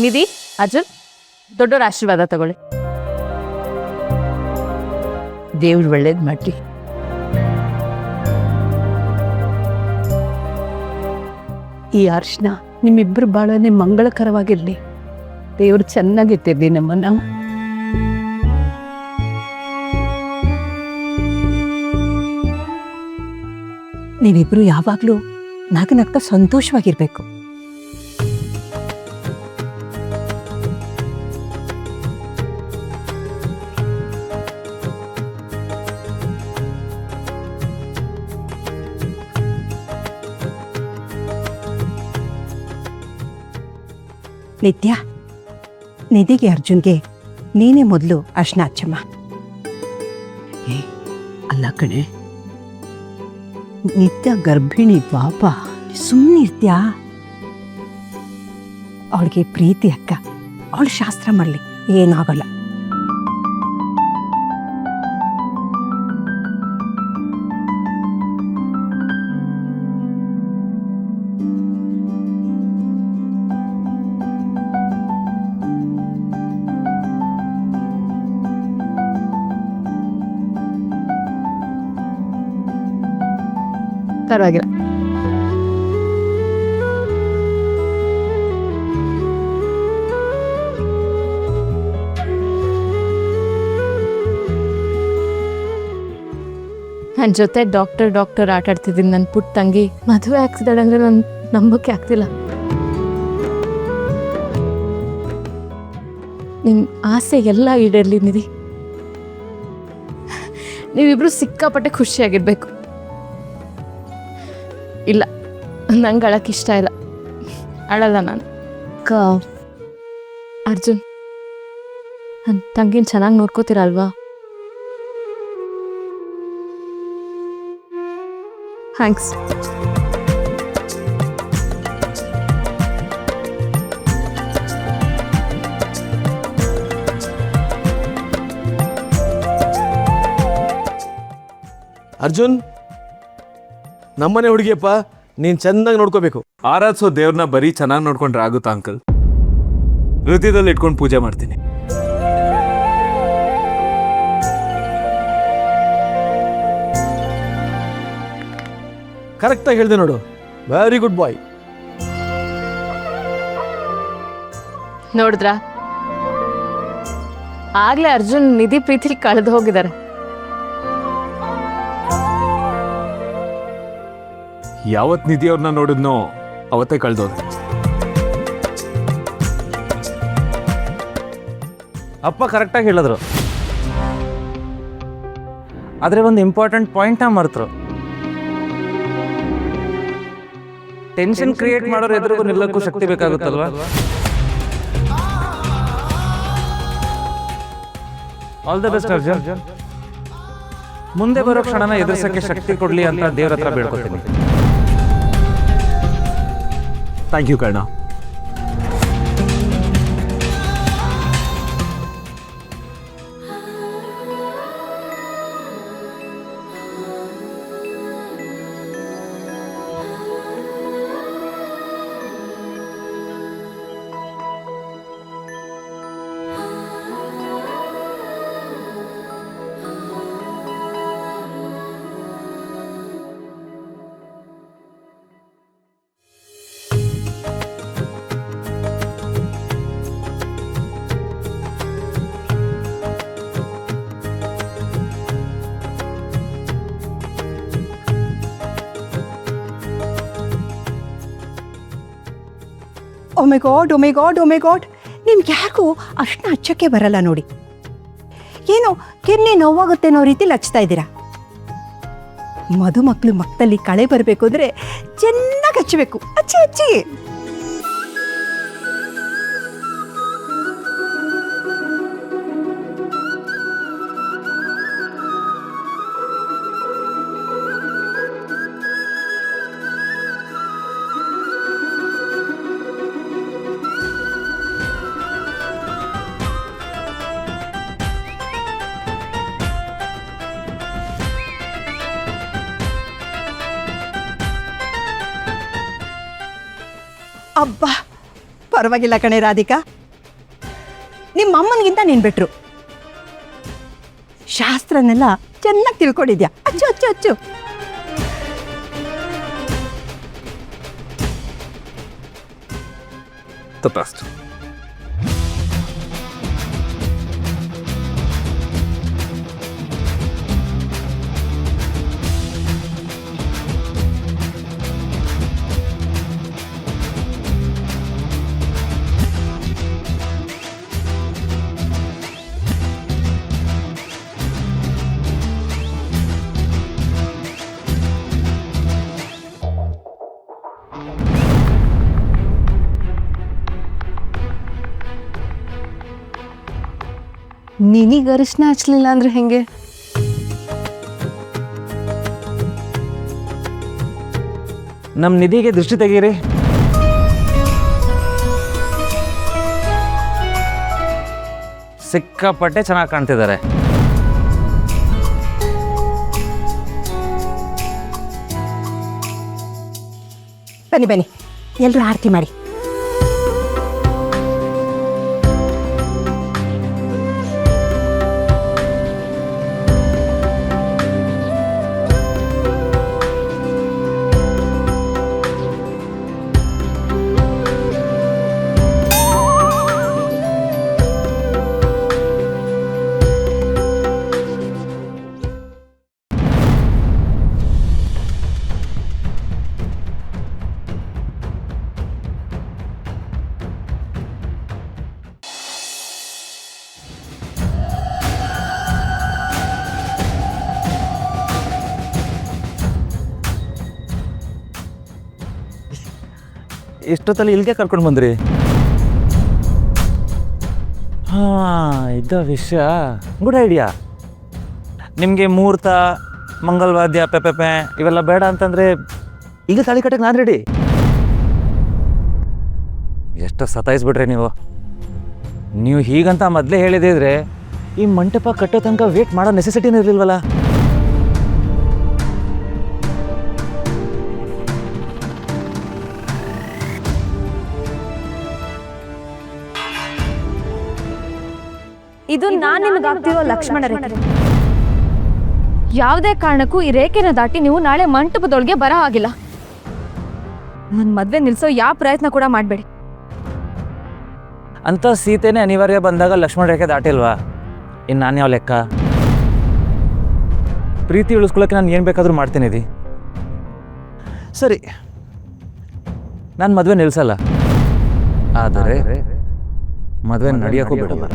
ನಿಧಿ, ಅರ್ಜುನ್, ದೊಡ್ಡವರ ಆಶೀರ್ವಾದ ತಗೊಳ್ಳಿ. ದೇವ್ರು ಒಳ್ಳೇದು ಮಾಡಲಿ. ಈ ಅರ್ಶನ ನಿಮ್ಮಿಬ್ಬರು ಬಾಳನೆ ಮಂಗಳಕರವಾಗಿರಲಿ. ದೇವ್ರು ಚೆನ್ನಾಗಿರ್ತಿರ್ಲಿ ನಮ್ಮನ್ನ. ನೀವಿಬ್ರು ಯಾವಾಗಲೂ ನಗ್ನಗ್ತಾ ಸಂತೋಷವಾಗಿರ್ಬೇಕು. ನಿತ್ಯ, ನಿಧಿಗೆ ಅರ್ಜುನ್ಗೆ ನೀನೇ ಮೊದಲು ಅರ್ಶನ ಹಚ್ಚಮ್ಮ. ಅಲ್ಲ ಕಣೆ, ನಿತ್ಯ ಗರ್ಭಿಣಿ ಪಾಪ, ಸುಮ್ಮನಿರ್ತ್ಯಾ? ಅವಳಿಗೆ ಪ್ರೀತಿ ಅಕ್ಕ, ಅವಳು ಶಾಸ್ತ್ರ ಮಾಡಲಿ, ಏನಾಗಲ್ಲ. ಪರವಾಗಿಲ್ಲ. ನನ್ನ ಜೊತೆ ಡಾಕ್ಟರ್ ಆಟ ಆಡ್ತಿದ್ದೀನಿ. ನನ್ನ ಪುಟ್ಟ ತಂಗಿ ಮದುವೆ ಆಗ್ತಿದ್ದಾಳೆ ಅಂದರೆ ನನ್ನ ನಂಬಕ್ಕೆ ಆಗ್ತಿಲ್ಲ. ನಿನ್ನ ಆಸೆ ಎಲ್ಲ ಈಡೇರಲಿ ನಿಧಿ. ನೀವಿಬ್ರು ಸಿಕ್ಕಾಪಟ್ಟೆ ಖುಷಿಯಾಗಿರ್ಬೇಕು. ಇಲ್ಲ, ನಂಗೆ ಅಳಕ್ಕೆ ಇಷ್ಟ ಇಲ್ಲ. ಅಳಲ್ಲ ನಾನು. ಅರ್ಜುನ್, ನನ್ನ ತಂಗಿನ ಚೆನ್ನಾಗಿ ನೋಡ್ಕೋತೀರಲ್ವಾ? ಥ್ಯಾಂಕ್ಸ್. ಅರ್ಜುನ್, ನಮ್ಮನೆ ಹುಡುಗಿಯಪ್ಪ, ನೀನ್ ಚೆನ್ನಾಗಿ ನೋಡ್ಕೋಬೇಕು. ಆರಾಧಿಸೋ ದೇವ್ರನ್ನ ಬರೀ ಚೆನ್ನಾಗಿ ನೋಡ್ಕೊಂಡ್ರೆ ಆಗುತ್ತಾ ಅಂಕಲ್? ಹೃದಯದಲ್ಲಿ ಇಟ್ಕೊಂಡು ಪೂಜೆ ಮಾಡ್ತೀನಿ. ಕರೆಕ್ಟಾಗಿ ಹೇಳಿದೆ ನೋಡು. ವೆರಿ ಗುಡ್ ಬಾಯ್. ನೋಡಿದ್ರಾ, ಆಗ್ಲೇ ಅರ್ಜುನ್ ನಿಧಿ ಪ್ರೀತಿಲಿ ಕಳೆದು ಹೋಗಿದ್ದಾರೆ. ಯಾವತ್ ನಿಧಿ ಅವ್ರನ್ನ ನೋಡಿದ್ನೋ ಅವತ್ತೇ ಕಳ್ದೋದು. ಅಪ್ಪ ಕರೆಕ್ಟಾಗಿ ಹೇಳಿದ್ರು, ಆದರೆ ಒಂದು ಇಂಪಾರ್ಟೆಂಟ್ ಪಾಯಿಂಟ್ನ ಮರೆತರು. ಟೆನ್ಷನ್ ಕ್ರಿಯೇಟ್ ಮಾಡೋರು ಎದುರಿಗೂ ನಿಲ್ಲಕ್ಕೂ ಶಕ್ತಿ ಬೇಕಾಗುತ್ತಲ್ವಾ? All the best Arjun. ಮುಂದೆ ಬರೋ ಕ್ಷಣನ ಎದುರಿಸಕ್ಕೆ ಶಕ್ತಿ ಕೊಡ್ಲಿ ಅಂತ ದೇವ್ರ ಹತ್ರ ಬೇಡ್ಕೊತೀನಿ. Thank you Karna. Oh my god, oh my god, oh my god, ನಿಮ್ಗೆ ಯಾಕೋ ಅರ್ಶನ ಹಚ್ಚಕ್ಕೆ ಬರಲ್ಲ ನೋಡಿ. ಏನೋ ಕಿಡ್ನಿ ನೋವಾಗುತ್ತೆ ಅನ್ನೋ ರೀತಿಲಿ ಹಚ್ತಾ ಇದ್ದೀರಾ. ಮಧುಮಕ್ಳು ಮಕ್ಕದಲ್ಲಿ ಕಳೆ ಬರಬೇಕು ಅಂದರೆ ಚೆನ್ನಾಗಿ ಹಚ್ಚಬೇಕು. ಹಚ್ಚಿ ಹಚ್ಚಿ. ಅಬ್ಬಾ, ಪರವಾಗಿಲ್ಲ ಕಣೆ ರಾಧಿಕಾ, ನಿಮ್ಮ ಅಮ್ಮನಿಗಿಂತ ನೀನು ಬಿಟ್ರು. ಶಾಸ್ತ್ರನೆಲ್ಲ ಚೆನ್ನಾಗಿ ತಿಳ್ಕೊಂಡಿದ್ಯಾ. ಅಚ್ಚು ಅಚ್ಚು ಅಚ್ಚು. ತಪ್ಪಾಸ್ತು. ನಿನಗೆ ಅರಿಶಿನ ಹಚ್ಚಲಿಲ್ಲ ಅಂದ್ರೆ ಹೆಂಗೆ? ನಮ್ಮ ನಿಧಿಗೆ ದೃಷ್ಟಿ ತೆಗೀರಿ. ಸಿಕ್ಕಾಪಟ್ಟೆ ಚೆನ್ನಾಗಿ ಕಾಣ್ತಿದ್ದಾರೆ. ಬನ್ನಿ ಬನ್ನಿ, ಎಲ್ಲರೂ ಆರತಿ ಮಾಡಿ. ಎಷ್ಟೊತ್ತಲ್ಲಿ ಇಲ್ಲಿಗೆ ಕರ್ಕೊಂಡು ಬಂದ್ರಿ? ಹಾಂ, ಇದ್ದ ವಿಷಯ. Good idea. ನಿಮಗೆ ಮುಹೂರ್ತ, ಮಂಗಲವಾದ್ಯ, ಪೆಪೆಪೆ ಇವೆಲ್ಲ ಬೇಡ ಅಂತಂದರೆ ಈಗ ತಾಳಿ ಕಟ್ಟಕ್ಕೆ ನಾನು ರೆಡಿ. ಎಷ್ಟು ಸತಾಯಿಸ್ಬಿಟ್ರಿ ನೀವು ಹೀಗಂತ ಮೊದಲೇ ಹೇಳಿದಿದ್ರೆ ಈ ಮಂಟಪ ಕಟ್ಟೋ ತನಕ ವೇಟ್ ಮಾಡೋ ನೆಸೆಸಿಟಿನೇ ಇರಲಿಲ್ವಲ್ಲ. ಇದು ನಾನು ನಿಮಗೆ ಆಗ್ತಿರೋ ಲಕ್ಷ್ಮಣ ರೇಖೆ. ಯಾವುದೇ ಕಾರಣಕ್ಕೂ ಈ ರೇಖೆನ ದಾಟಿ ನೀವು ನಾಳೆ ಮಂಟಪದೊಳಗೆ ಬರೋ ಹಾಗಿಲ್ಲ. ನನ್ನ ಮದುವೆ ನಿಲ್ಲಿಸೋ ಯಾವ ಪ್ರಯತ್ನ ಕೂಡ ಮಾಡಬೇಡಿ. ಅಂತ ಸೀತೆನೇ ಅನಿವಾರ್ಯ ಬಂದಾಗ ಲಕ್ಷ್ಮಣ ರೇಖೆ ದಾಟಿಲ್ವಾ? ಇನ್ನು ನಾನು ಯಾವ ಲೆಕ್ಕ? ಪ್ರೀತಿ ಉಳಿಸ್ಕೊಳ್ಳೋಕೆ ನಾನು ಏನು ಬೇಕಾದರೂ ಮಾಡ್ತೀನಿ ಇದು. ಸರಿ, ನಾನು ಮದುವೆ ನಿಲ್ಲಿಸಲ್ಲ, ಆದರೆ ಮದುವೆ ನಡೆಯೋಕ್ಕೂ ಬಿಡಲ್ಲ.